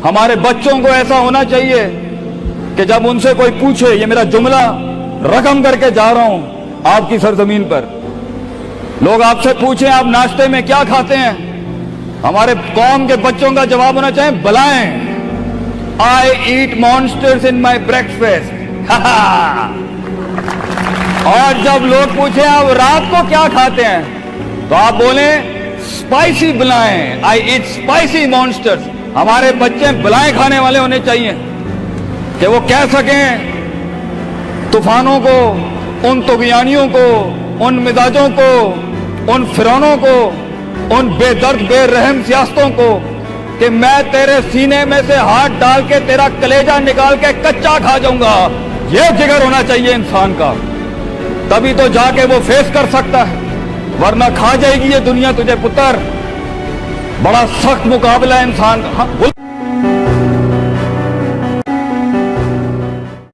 ہمارے بچوں کو ایسا ہونا چاہیے کہ جب ان سے کوئی پوچھے، یہ میرا جملہ رقم کر کے جا رہا ہوں آپ کی سرزمین پر، لوگ آپ سے پوچھیں آپ ناشتے میں کیا کھاتے ہیں، ہمارے قوم کے بچوں کا جواب ہونا چاہیے بلائیں I eat monsters in my breakfast. اور جب لوگ پوچھیں آپ رات کو کیا کھاتے ہیں تو آپ بولیں اسپائسی بلائیں I eat spicy monsters. ہمارے بچے بلائیں کھانے والے ہونے چاہیے کہ وہ کہہ سکیں طوفانوں کو، ان طغیانیوں کو، ان مزاجوں کو، ان فرعونوں کو، ان بے درد بے رحم سیاستوں کو کہ میں تیرے سینے میں سے ہاتھ ڈال کے تیرا کلیجہ نکال کے کچا کھا جاؤں گا. یہ جگر ہونا چاہیے انسان کا، تبھی تو جا کے وہ فیس کر سکتا ہے، ورنہ کھا جائے گی یہ دنیا تجھے پتر. بڑا سخت مقابلہ ہے انسان کا.